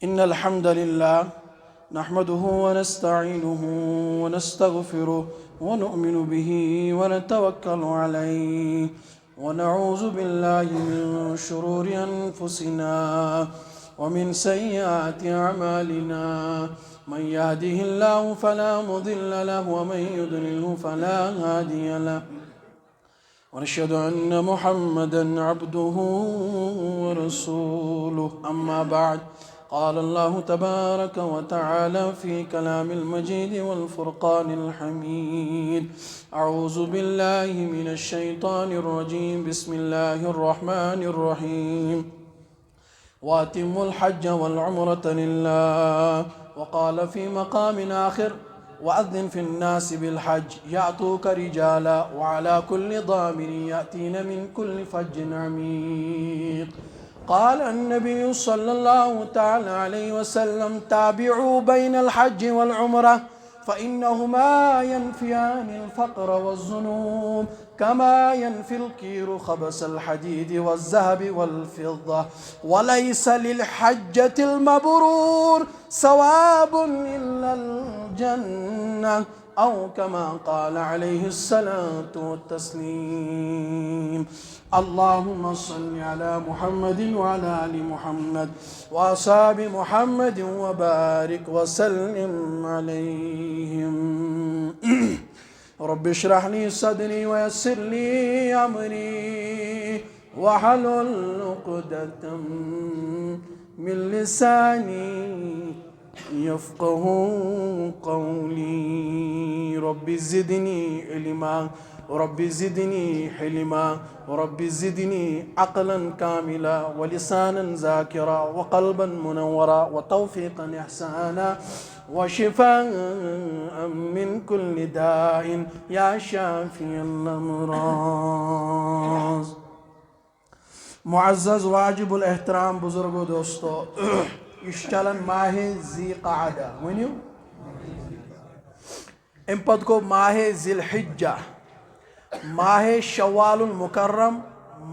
إن الحمد لله نحمده ونستعينه ونستغفره ونؤمن به ونتوكل عليه ونعوذ بالله من شرور أنفسنا ومن سيئات أعمالنا من يهده الله فلا مضل له ومن يضلله فلا هادي له ونشهد أن محمدا عبده ورسوله أما بعد قال الله تبارك وتعالى في كلام المجيد والفرقان الحميد أعوذ بالله من الشيطان الرجيم بسم الله الرحمن الرحيم وأتموا الحج والعمرة لله وقال في مقام آخر وأذن في الناس بالحج يأتوك رجالا وعلى كل ضامر يأتين من كل فج عميق قال النبي صلى الله تعالى عليه وسلم تابعوا بين الحج والعمرة فإنهما ينفيان الفقر والذنوب كما ينفي الكير خبث الحديد والذهب والفضة وليس للحجة المبرور ثواب إلا الجنة أو كما قال عليه الصلاة والتسليم اللهم صل على محمد وعلى آل محمد وأصحاب محمد وبارك وسلم عليهم رب اشرح لي صدري ويسر لي أمري واحلل عقدة من لساني يفقه قولي رب زدني علما ورب زدني حلما ورب زدني عقلا كاملا ولسانا ذاكرا وقلبا منورا وتوفيقا إحسانا وشفاء من كل داء يا شافي الأمراض معزز واجب الاحترام بزرگو دوستو اشتلن ماہ ذی قعدہ ونیو امپت کو ماہ ذی الحجہ ماہ شوال المکرم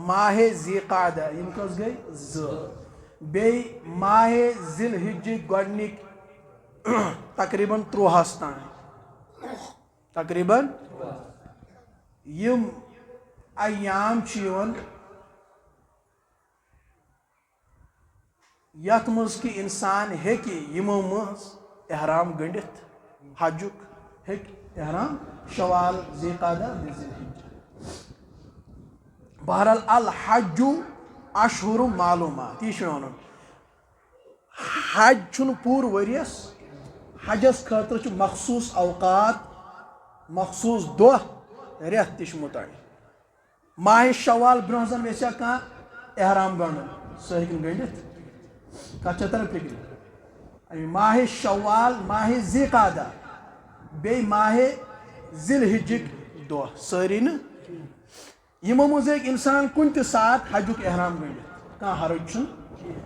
ماہ ذی قعدہ یم کس گئی ز بی ماہ ذی الحجہ گوڈنک تقریباً 30 تان تقریباً یم ایام چیون یت مز کہ انسان ہیکہ یمو مز احرام گنڈت حجک ہیک احرام شوال ذی قعدہ ذی الحجہ بہرحال الحج اشہر معلومات یہ ونن حج چھن پور وریس حجس خاطر چھ مخصوص اوقات مخصوص دہ ریت تہ متعین ماہ شوال برہ زن ویسیا کان احرام گنڈن سہ ہیکن گنڈت کتھ تر فکر ماہ شوال ماہ ذی قعدہ بی ماہ ذی الحجک دہ ساری یمو مز انسان کن تہ سات حجک احرام گنڈت کان حرج چھ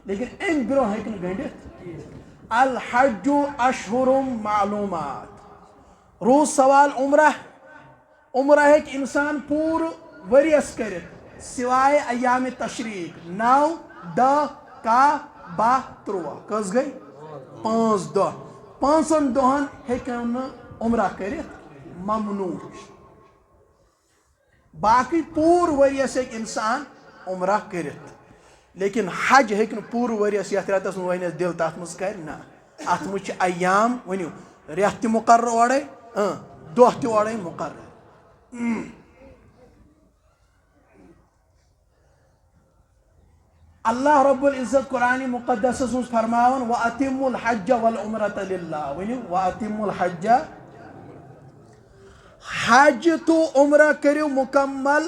لیکن ام برہ ہیکن گنڈت الحج اشہر معلومات روز سوال عمرہ ہیک انسان پور وریس کرت سوائے ایام تشریق 9 10 10 12 13 کس گئی 5 دہ 5 دہن ہیکن عمرہ کرت ممنوع باقی پور وریس ہیک انسان عمرہ کرت لیکن حج ہیکن پور وریس یتھ رتس ونس دل تات مز کر نا ات مجھ ایام ونیو ریت تہ مقرر اورے دہ تہ اورے مقرر اللہ رب العزت قرآن مقدس مز فرماون وَأَتِمُّ الْحَجَّ وَالْعُمْرَةَ لِلَّهِ ونیو وَأَتِمُّ الْحَجَّ حج تو عمرہ کرو مکمل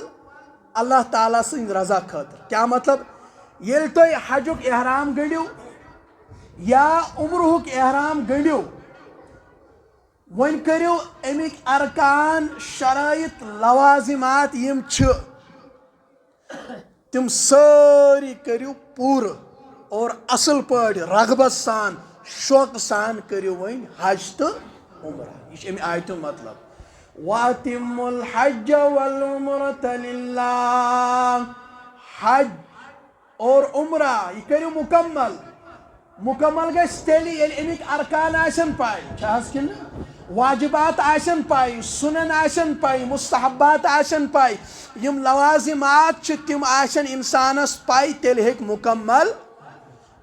اللہ تعالیٰ سن رضا خاطر کیا مطلب یل تو حجک احرام گنڈیو یا عمرہک احرام گنڈیو ون کرو امیک ارکان شرائط لوازمات یم چھ تم ساری کریو پور اور اصل پاٹ رغبت سان شوق سان کریو ون حج تو عمرہ یہ ام آیت مطلب وَأَتِمُّ الْحَجَّ وَالْعُمْرَةَ لِلَّهِ حج اور عمرہ یہ کرو مکمل مکمل گژھِ تیٚلہِ ییٚلہِ اَمِکۍ ارکان آسن پاے چھِ حظ کِنہٕ واجبات آسن پاے سنن آسن پاے مستحبات آسن پاے یم لوازمات چھِ تِم آسن انسانس پاے تیٚلہِ ہیٚکہِ مکمل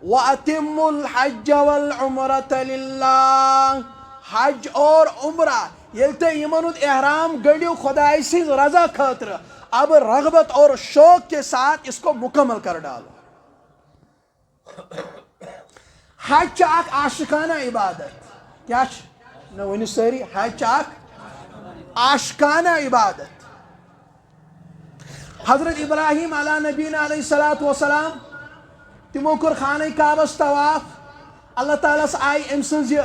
وَأَتِمُّ الْحَجَّ وَالْعُمْرَةَ لِلَّهِ حج اور عمرہ ییٚلہِ تُہۍ یِمن ہُنٛد احرام گٔنڈِو خۄداے سٕنٛز رضا خٲطرٕ اب رغبت اور شوق کے ساتھ اس کو مکمل کر ڈالو حج چھِ اکھ عاشقانہ عبادت کیا چھِ نہ ؤنِو سٲری حج چھِ اکھ عاشقانہ عبادت حضرت ابراہیم علیٰ نبینا علیہ الصلوۃ والسلام تمو کور خانہ کعبس طواف اللہ تعالیٰ آئی أمۍ سٕنٛز یہِ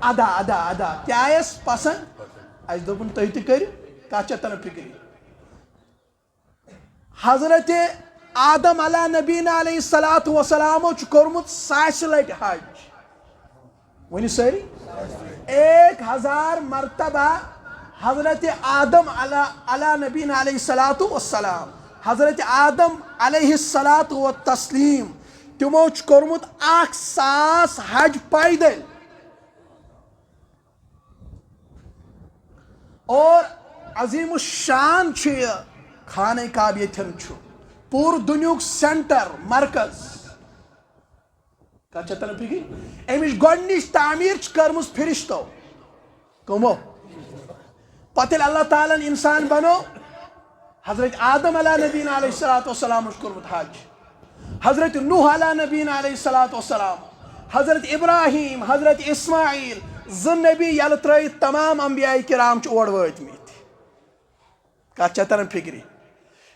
ادا کیا آیس پسند اَسہِ دوٚپُن تُہۍ تہِ کٔرِو کتھ چھےٚ تران فکری حضرت آدم علیٰ نبینا علیہ الصلوۃ والسلامو چھُ کوٚرمُت 100 لٹہِ حج ؤنِو سٲری 1000 مرتبہ حضرت آدم علیٰ نبینا علیہ الصلوۃ والسلام حضرت آدم علیہ الصلوۃ والتسلیم تمو چھُ کوٚرمُت 1000 حج پیدل اور عظیم الشان چھُ یہِ خانہ کعبہ ییٚتھٮ۪ن چھُ پوٗرٕ دُنیُک سینٹر مرکز کتھ چھےٚ تران فکر امِچ گۄڈنِچ تعمیٖر چھِ کٔرمٕژ فرشتو کٕمو پتہٕ ییٚلہِ اللہ تعالیٰ ہن انسان بنوو حضرت آدم علیٰ نبینا علیہ الصلوۃ والسلام چھُ کوٚرمُت حج حضرت نوح علیٰ نبینا علیہ الصلوۃ والسلام حضرت ابراہیم حضرت اسماعیل زٕ نبی یلہٕ ترٲیِتھ تمام انبیاء کرام چھِ اور وٲتمٕتۍ کتھ چھےٚ تران فکری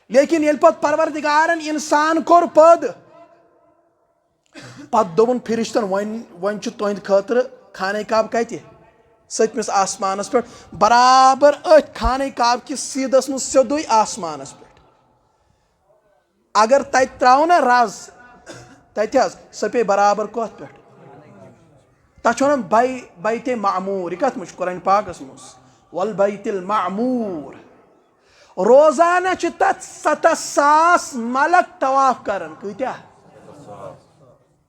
لیکن ییٚلہِ پتہٕ پروردگارن انسان کوٚر پٲدٕ پتہٕ دوٚپُن فرشتن وۄنۍ چھُ تُہنٛدِ خٲطرٕ خانہ کعبہ کتہِ 7مِس آسمانس پٮ۪ٹھ برابر أتھۍ خانہ کعبہ کِس سیٖدس منٛز سیوٚدُے آسمانس پٮ۪ٹھ اگر تتہِ ترٛاوو نا رز تتہِ حظ سۄ پیٚیہِ برابر کتھ پٮ۪ٹھ تتھ چھِ ونان بیتِ معموٗر یہِ کتھ منٛز چھُ قرآنِ پاکس منٛز والبیتِ المعموٗر روزانہ چھِ تتھ 7,000 ملک طواف کران کۭتیاہ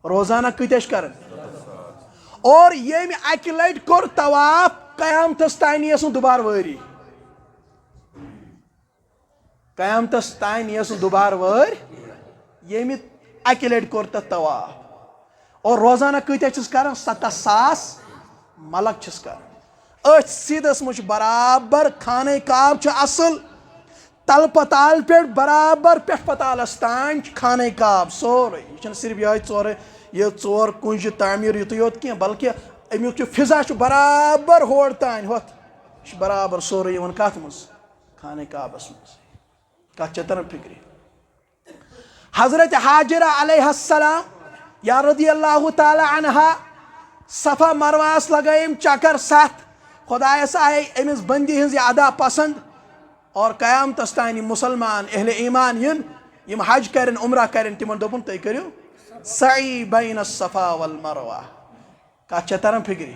روزانہ کۭتیاہ چھِ کران اور ییٚمہِ اکہِ لٹہِ کوٚر طواف قیامتس تانۍ یِیَس نہٕ دُبارٕ وٲری قیامتس تانۍ یِیَس نہٕ دُبارٕ وٲرۍ ییٚمہِ اکہِ لٹہِ کوٚر تتھ طواف اور روزانہ کۭتیاہ چھِس کران 7,000 ملک چھِس کران أتھۍ سیٖدس منٛز چھُ برابر خانہ کعبہ چھُ اصل تل پتال پٮ۪ٹھ برابر پٮ۪ٹھ پتالس تانۍ چھُ خانہ کعبہ سورُے یہِ چھُنہٕ صرف یہِ ژور کُنجہِ تعمیٖر یُتُے یوت کینٛہہ بلکہِ امیُک چھُ فضا چھُ برابر ہور تانۍ ہوٚتھ یہِ چھُ برابر سورُے یِوان کتھ منٛز خانہ کعبس منٛز کتھ چھےٚ تران فکری حضرت حاجرہ علیہ السلام یا رضی اللہ تعالیٰ عنہا صفا مروہس لگٲیِم چکر 7 خۄدایس آیے أمِس بندی ہٕنٛز یہِ ادا پسند اور قیامتس تانۍ یِم مُسلمان اہلِ ایمان یِن یِم حج کرن عمرہ کرن تِمن دوٚپُن تُہۍ کٔرِو سعی بین الصفا والمروہ کتھ چھےٚ تران فکری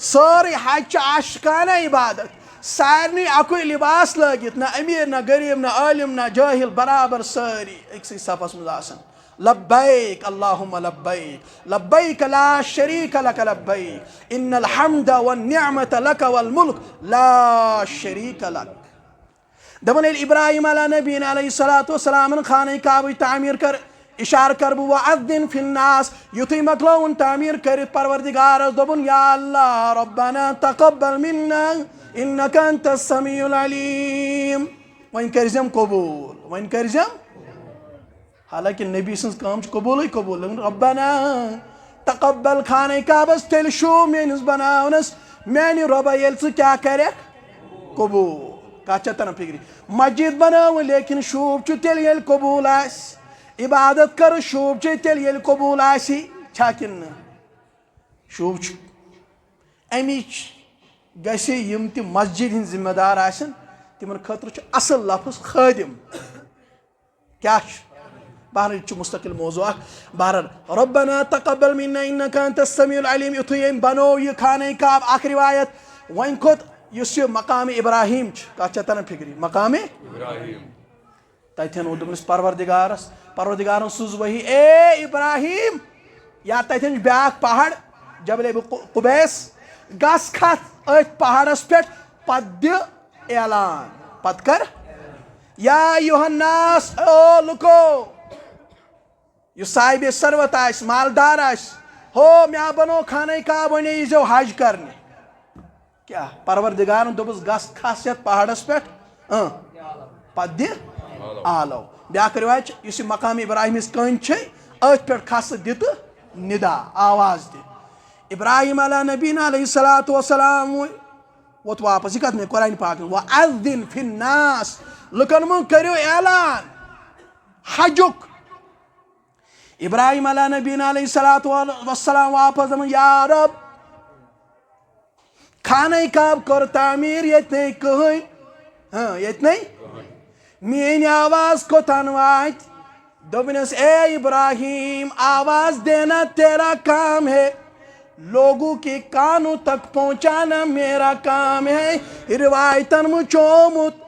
سٲرٕے حج چھِ عاشقانہ عبادت سارنٕے اکُے لباس لٲگِتھ نہ امیٖر نہ غریٖب نہ عٲلم نہ جٲہل برابر سٲری أکسٕے صفس منٛز آسان لبیک اللہم لبیک لبیک لا شریک لک لبیک ان الحمد والنعمت لک والملک لا شریک لک دپان ییٚلہِ ابراہیم علیٰ نبینا علیہ الصلوۃ والسلامن خانہ کعبٕچ تعمیٖر کٔر اشارٕ کر بہٕ وَأَذِّن فی الناس یُتھُے مۄکلووُن تعمیٖر کٔرِتھ پروردگارس دوٚپُن یا اللہ ربنا تقبل منا انک انت السمیع العلیم وۄنۍ کٔرزٮ۪م قبوٗل وۄنۍ کٔرزٮ۪م حالانکہ نبی سٕنٛز کٲم چھِ قبوٗلٕے قبوٗل ربنا تقبل خانہ کعبس تیٚلہِ شوٗب میٲنِس بناونس میانہِ رۄبا ییٚلہِ ژٕ کیٛاہ کرکھ قبوٗل کتھ چھےٚ تران فکری مسجد بنٲوٕن لیکن شوٗب چھُ تیٚلہِ ییٚلہِ قبوٗل آسہِ عبادت کر شوٗب چھے تیٚلہِ ییٚلہِ قبوٗل آسی چھا کِنہٕ نہٕ شوٗب چھُ امِچ گژھِ یِم تہِ مسجد ہٕنٛدۍ ذمہٕ دار آسن تِمن خٲطرٕ چھُ اصل لفظ خٲدم کیاہ چھُ بہرحال یہِ چھُ مستقل موضوع اکھ بہرحال ربنا تقبل منا انک انت السمیع العلیم یُتھُے أمۍ بنوو یہِ خانہ کعبہ اکھ روایت وۄنۍ کھوٚت یُس یہِ مقامِ ابراہیم چھُ کتھ چھےٚ تران فکری مقامِ ابراہیم تتٮ۪ن ووٚن دوٚپنس پروردگارن سوٗز وحی اے ابراہیم یا تتن بیاکھ پہاڑ جبل قبیس گس کھت ات پہاڑس پہ پت اعلان پت کر یا ایھا الناس او لکو یہ صاحب ثروت آس مالدار آس ہو میا بنو خانہ کعبہ ونی ییزو حج کرنے کیا پروردگارن دوپس گس کھس یت پہاڑس پہ پت آلو بیاکھ روایت اس مقام ابراہیم اس کن ات پہ کھس دت ندا آواز دِ ابراہیم علیہ نبینا علیہ الصلوۃ والسلام ووت واپس یہ کت میں قرآن پاک وَأَذِّن فِي النَّاسِ لُکن من کریو اعلان حجک ابراہیم علیہ نبینا علیہ الصلوۃ والسلام واپس دپان یا رب خانہ کعبہ کر تعمیر یت نہیں کہین یت نہیں میری آواز کوتن وات دوپنس اے ابراہیم آواز دینا تیرا کام ہے لوگوں کے کانوں تک پہنچانا میرا کام ہے روایتن مچومت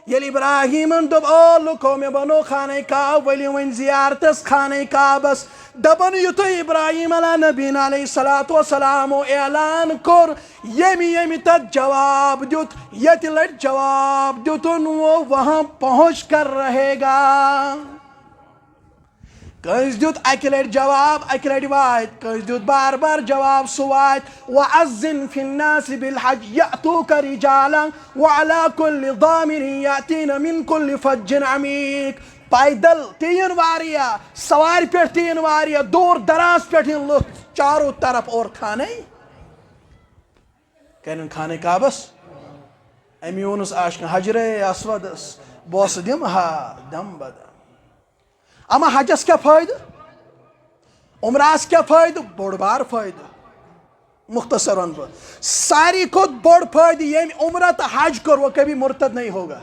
یل ابراہیمن دب او لکو میں بنو خانہ کعبہ ولی ون زیارتس خانہ کعبس دبن یتو ابراہیم علیہ نبینا علیہ الصلوۃ والسلام اعلان کور یمی تت جواب دیت یت لٹ جواب دیتن وہ وہاں پہنچ کر رہے گا کنس دیت اکہ لٹ جواب اکہ لٹ وات کنس دیت بار بار جواب سہ وات وَأَذِّن فِي النَّاسِ بِالْحَجِّ يَأْتُوكَ رِجَالًا وَعَلَى كُلِّ ضَامِرٍ يَأْتِينَ مِنْ كُلِّ فَجٍّ عَمِيقٍ پیدل تین واریاہ سوار پہ تین واریاہ دور دراز پہ لُکھ چاروں طرف اور خانہ کن خانہ کعبس امی اونس عاشق حجر اسودس بوس دم ہا دم بدم اما حجس کیا فائدہ عمراس کیا فائدہ بوڑ بار فائدہ مختصر ون بہ ساری کھت بوڑ فائدہ یم عمرہ تو حج کر وہ کبھی مرتد نہیں ہوگا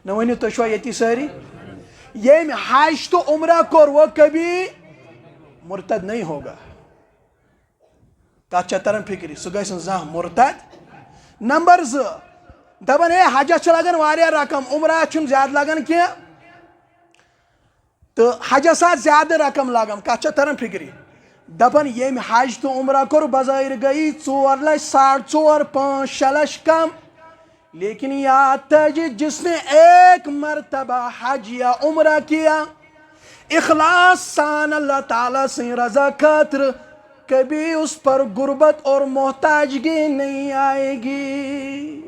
نہ ونیو تو چھو یتی ساری یم حج تو عمرہ کر وہ کبھی مرتد نہیں ہوگا کت چھ تران فکری سہ گژھِ زانٛہہ مرتد نمبر 2 دپان ہے حجس چھ لگان واریاہ رقم عمرہ چھن زیادہ لگان کی تو حجس آ زیادہ رقم لگان کت چھ تران فکری دپان یم حج تو عمرہ کور بظاہر گئی 4 لچھ 4.5 5 6 لچھ کم لیکن یاد تھا جس نے ایک مرتبہ حج یا عمرہ کیا اخلاص سان اللہ تعالیٰ سے رضا خاطر کبھی اس پر غربت اور محتاجگی نہیں آئے گی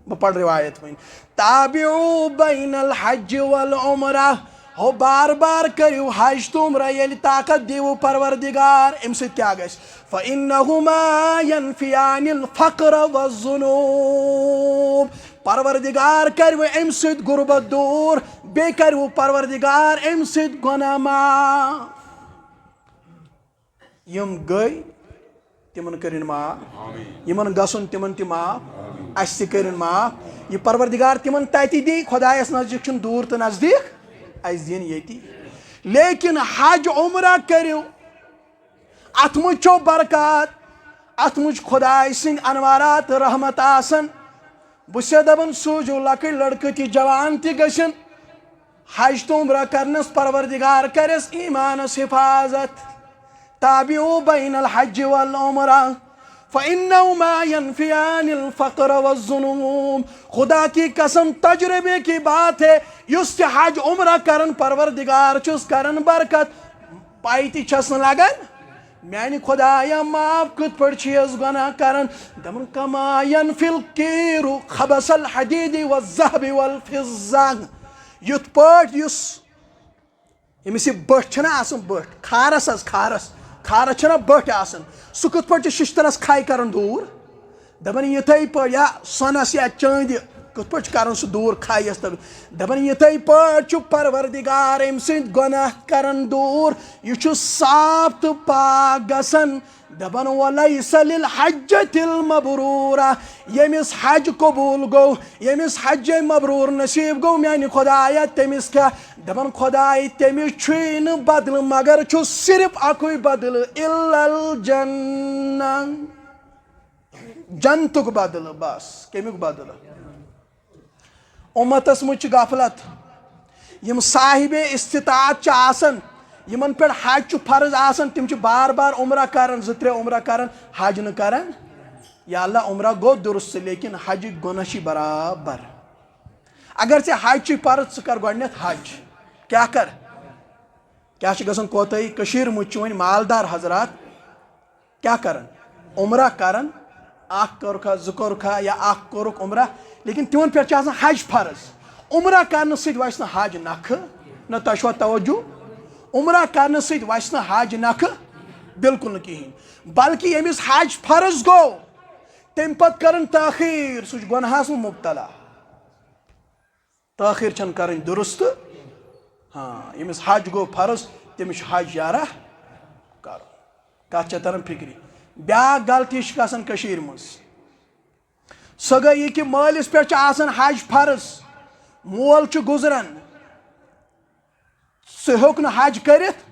میں پڑھ روایت میں تابعو بین الحج والعمرہ ہو بار بار کریو حج تو عمرہ یلی طاقت دیو پروردگار ام سے کیا گئس فَإِنَّهُمَا يَنْفِيَانِ الْفَقْرَ وَالذُّنُوبِ پروردگار کریو ام سے غربت دور بے کریو پروردگار ام سے گناہ معاف یم گئی تمن کرن معاف یمن گسن تمن تی معاف اس تہ کرن معاف یہ پروردگار تمن تتی دی خدایس نزدیک چھن دور تو نزدیک اس دین یتی لیکن حج عمرہ کریو ات مجھ چھو برکات ات مجھ خدای سن انوارات رحمت آسن بسے دبن سوجو لکڑ لڑکہ تی جوان تی گشن حج تو عمرہ کرنس پروردگار کرس ایمانس حفاظت تابعو بین الحج والعمرہ فَإِنَّهُمَا يَنْفِيَانِ الْفَقْرَ وَالذُّنُوبِ خدا کی قسم تجربے کی بات ہے یس حج عمرہ کرن پروردگار چس کرن برکت پائیتی چھسن لگن میانی خدایا معاف کت پڑ چیز گناہ کرن دمن کما ينفی القیر خبث الحدید والذهب والفضہ یت پٹ یس یمس یہ بٹ چھنا آسن بٹ کھارس از کھارس چھنا بٹ آسن سہ کت پٹ ششترس کھائی کرن دور دپان یتھے پٹ یا سونس یا چاندِ کت پٹ کرن سہ دور کھائیس تل دپان یتھے پٹ چھ پروردگار ام سند گناہ کرن دور یہ صاف تو پاک گسن دپان ولیس للحجۃ المبرورہ یمس حج قبول گو یمس حج مبرور نصیب گو میانہ خدایا تمس کیا دپان خدای تمس چھُے نہٕ بدل مگر چھُ صرف اکوے بدل الا الجنہ جنتک بدل بس کمیک بدل امتس مجھ غفلت یم صاحب استطاعت چھ آسن یمن پہ حج فرض آسان تم بار بار عمرہ کران 2-3 عمرہ کران حج نہ کران یا اللہ عمرہ گو درست لیکن حج گناہ برابر اگر ے حج فرض ثہ کر گۄڈنیتھ حج کیا کر کیا گژھان کوتاہی کشیر مجھ ون مالدار حضرات کیا کران عمرہ کران اخ کورکھا 2 کورکھا یا اخ کورک عمرہ لیکن تمن پہ آسان حج فرض عمرہ کرنے سۭتۍ وسہِ نہٕ حج نکھٕ نہ تۄہہِ چھوا توجہ عمرہ کرنے سۭتۍ وسہِ نہٕ حج نکھٕ بالکل نہٕ کِہیٖنۍ بلکہ ییٚمِس حج فرض گوٚو تمہِ پتہٕ کرن تٲخیٖر سُہ چھُ گۄنہَس منٛز مُبتلا تٲخیٖر چھنہٕ کرٕنۍ درست ہاں ییٚمِس حج گوٚو فرض تٔمِس چھُ حج یارہ کرُن کتھ چھےٚ تران فکرِ بیٛاکھ غلطی چھِ گژھان کٔشیٖرِ منٛز سۄ گٔے یہِ کہِ مٲلِس پٮ۪ٹھ چھُ آسان حج فرض مول چھُ گُزران سُہ ہیوٚک نہٕ حج کٔرِتھ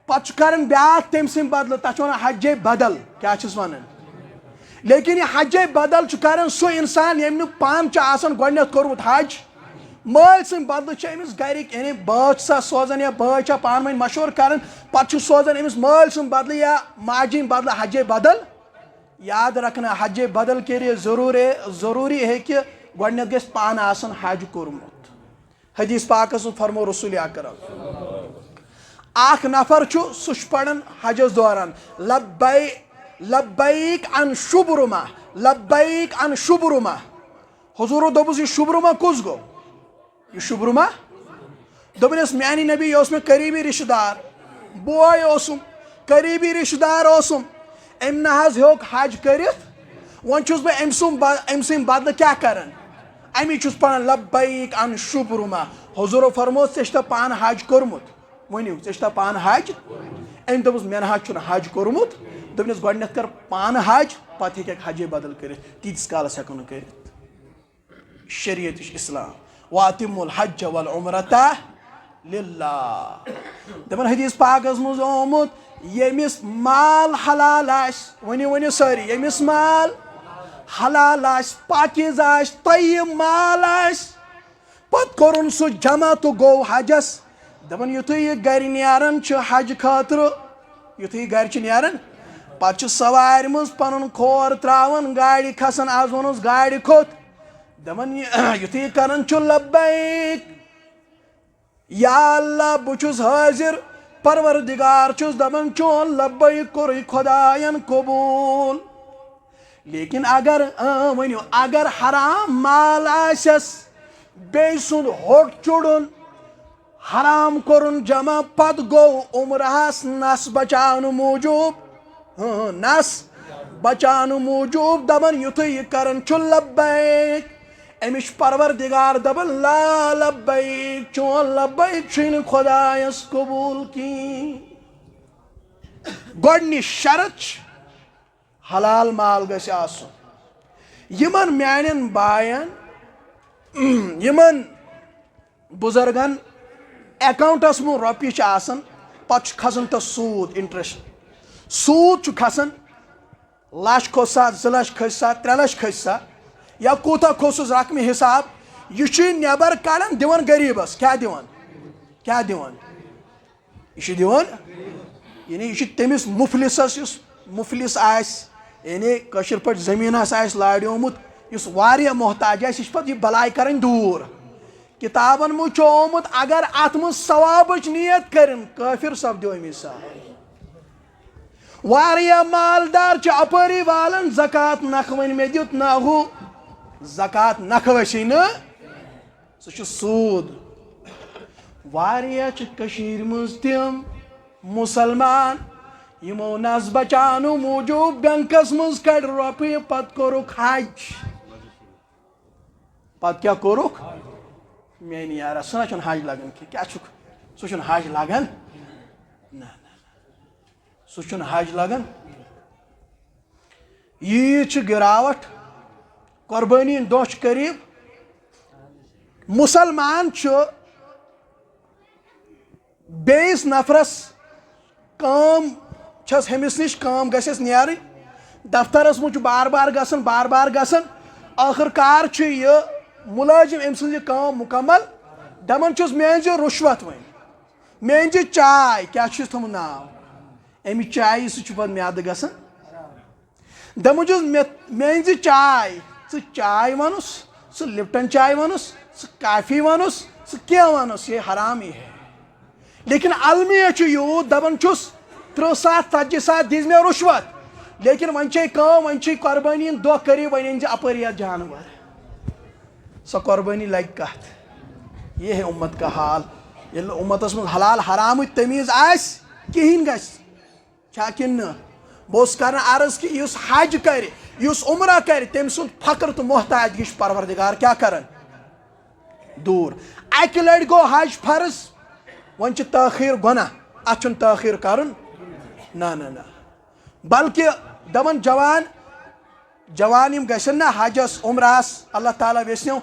پتہٕ چھُ کران بیٛاکھ تٔمۍ سٕنٛدِ بدلہٕ تتھ چھِ ونان حجے بدل کیٛاہ چھِس ونان لیکن یہ حجے بدل چھُ کران سُہ انسان ییٚمۍ نہٕ پانہٕ چھُ آسان گۄڈنیتھ کوٚرمُت حج مٲلۍ سٕنٛدِ بدلہٕ چھِ أمِس گرِکۍ یعنی بٲے چھِ سا سوزان یا بٲے چھا پانہٕ ؤنۍ مشورٕ کران پتہٕ چھُ سوزان أمِس مٲلۍ سٕنٛدِ بدلہٕ یا ماجہِ ہٕنٛدِ بدلہٕ حجے بدل یاد رکھنا حجے بدل کٔرِو ضروٗری ہیٚکہِ گۄڈنیتھ گژھِ پانہٕ آسان حج کوٚرمُت حدیث پاکس منٛز فرمو رسول اکرم اکھ نفر چھُ سُہ چھُ پران حجس دوران لبیک ان شبرما لبیک ان شبرما حضورو دوٚپُس یہِ شبرما کُس گوٚو یہ شبرما دوٚپُنس میانہِ نبی یہِ اوس مےٚ قریٖبی رشتہٕ دار بوے اوسُم قریٖبی رشتہٕ دار اوسُم أمۍ نہ حظ ہیوٚک حج کٔرِتھ وۄنۍ چھُس بہٕ أمۍ سٕنٛدِ بدلہٕ کیٛاہ کران امی چھُس پران لبیک ان شبرما حضورو فرموو ژےٚ چھُتھا پانہٕ حج کوٚرمُت ؤنِو ژےٚ چھُتھا پانہٕ حج أمۍ دوٚپُس مےٚ نہ حظ چھُنہٕ حج کوٚرمُت دوٚپنس گۄڈنیتھ کر پانہٕ حج پتہٕ ہیٚککھ حجے بدل کٔرِتھ تیٖتِس کالس ہٮ۪کو نہٕ کٔرِتھ شریعتٕچ اسلام واتِمُ الحج والعمرة للہ دپان حدیث پاکس منٛز آمُت ییٚمِس مال حلال آسہِ ؤنِو سٲری ییٚمِس مال حلال آسہِ پاکیٖز آسہِ طیب مال آسہِ پتہٕ کوٚرُن سُہ جمع تہٕ گوٚو حجس دپان یُتھُے یہِ گرِ نیران چھُ حج خٲطرٕ یُتھُے یہِ گرِ چھُ نیران پتہٕ چھُ سوارِ منٛز پنُن کھور تراوان گاڑِ کھسان آز ووٚنُس گاڑِ کھوٚت دپان یُتھُے یہِ کران چھُ لبیک یا اللہ بہٕ چھُس حٲضِر پروردگار چھُس دپان چون لبیک کوٚرُے خۄداین قبوٗل لیکن اگر ؤنِو اگر حرام مال آسٮ۪س بیٚیہِ سُنٛد ہوٚٹ چُڑُن حرام کوٚرُن جمع پتہٕ گوٚو عمرہس نس بچاونہٕ موٗجوٗب نس بچاونہٕ موٗجوٗب دپان یُتھُے یہِ کران چھُ لبیک أمِس چھُ پروردگار دپان لا لبیک چون لبیک چھُے نہٕ خۄدایس قبوٗل کِہیٖنۍ گۄڈنِچ شرط چھِ حلال مال گژھِ آسُن یِمن میانٮ۪ن باین یِمن بُزرگن اکاؤنٹس منٛز رۄپیہِ چھِ آسان پتہٕ چھُ کھسان تتھ سوٗد انٹرسٹ سوٗد چھُ کھسان لچھ کھوٚت سا 2 لچھ کھٔتۍ سا 3 لچھ کھٔتۍ سا یا کوٗتاہ کھوٚتُس رقمہِ حساب یہِ چھُ نٮ۪بر کڑان دِوان غریٖبس کیٛاہ دِوان یہِ چھُ دِوان یعنی یہِ چھُ تٔمِس مُفلِسس یُس مُفلِس آسہِ یعنی کٲشِر پٲٹھۍ زٔمیٖنس آسہِ لاریومُت یُس واریاہ محتاج آسہِ یہِ چھُ پتہٕ یہِ بلاے کرٕنۍ دوٗر کتابن منٛز چھُ آمُت اگر اتھ منٛز ثوابٕچ نیت کرن کٲفر سپدیو امی ساتہٕ واریاہ مالدار چھِ اپٲری والان زکات نکھٕ وۄنۍ مےٚ دیُت نہ ہُہ زکات نکھٕ ؤسی نہٕ سُہ چھُ سوٗد واریاہ چھِ کٔشیٖرِ منٛز تِم مُسلمان یِمو نس بچاونہٕ موٗجوٗب بینکس منٛز کڑِ رۄپیہِ پتہٕ کوٚرُکھ حج پتہٕ کیٛاہ کوٚرُکھ میٲنۍ یارا سُہ نہ چھُنہٕ حج لگان کیٛاہ چھُکھ سُہ چھُنہٕ حج لگان نہ سُہ چھُنہٕ حج لگان عیٖد چھِ گِراوٹھ قۄربٲنی ہٕنٛدۍ دۄہ چھِ قریٖب مُسلمان چھُ بیٚیِس نفرس کٲم چھس ہُمِس نِش کٲم گژھٮ۪س نیرٕنۍ دفترس منٛز چھُ بار بار گژھان ٲخٕر کار چھُ یہِ مُلٲزِم أمۍ سٕنٛز یہِ کٲم مُکمل دپان چھُس مےٚ أنۍزِ رُشوت وۄنۍ میانجہِ چاے کیٛاہ چھُس تھوٚمُت ناو اَمہِ چایہِ سۭتۍ چھُ پَتہٕ میادٕ گژھان دَپان چھُس میانزِ چاے ژٕ چاے وَنُس ژٕ لپٹن چاے وَنُس ژٕ کافی وَنُس ژٕ کینٛہہ وَنُس یہ حرام ہی ہے لیکن المیہ چھُ یوٗت دَپان چھُس 30-40 دِژ مےٚ رُشوت لیکن وۄنۍ چھے کٲم وۄنۍ چھے قۄربٲنی ہِنٛدۍ دۄہ کٔرِو وۄنۍ أنۍ زِ اپٲری یَتھ جانور سۄ قۄربٲنی لگہِ کَتھ یہ ہے اُمت کا حال ییٚلہِ نہٕ اُمتس منٛز حلال حرامٕچ تمیٖز آسہِ کِہیٖنۍ گژھِ چھا کِنہٕ نہٕ بہٕ اوسُس کران عرض کہِ یُس حج کرِ یُس عمرہ کرِ تٔمۍ سُنٛد فخر تہٕ محتاجگی چھُ پروردگار کیٛاہ کران دوٗر اکہِ لٹہِ گوٚو حج فرض وۄنۍ چھُ تٲخیٖر گۄناہ اتھ چھُنہٕ تٲخیٖر کرُن نہ بلکہِ دپان جوان یِم گژھن نا حجس عمرہس اللہ تعالیٰ یژھنو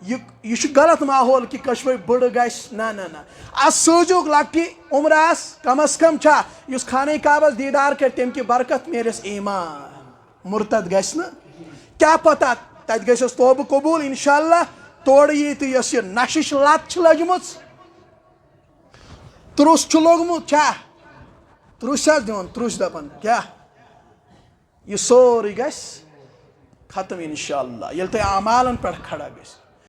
یہ چھُ غلط ماحول کہِ کشمیر بٕڑٕ گژھِ نہ اتھ سوٗزِوُکھ لۄکٹہِ عمرہس کم از کم چھا یُس خانہ کعبس دیٖدار کرِ تٔمۍ کہِ برکت میلٮ۪س ایمان مُرتد گژھِ نہٕ کیٛاہ پتہ تتہِ گژھٮ۪س توبہٕ قبوٗل انشاءاللہ تورٕ یی تہٕ یۄس یہِ نشِش لت چھِ لٔجمٕژ ترُس چھُ لوٚگمُت چھا ترُس حظ دِوان ترُس دپان کیٛاہ یہِ سورُے گژھِ ختم انشاءاللہ ییٚلہِ تُہۍ اعمالن پٮ۪ٹھ کھڑا گٔژھِو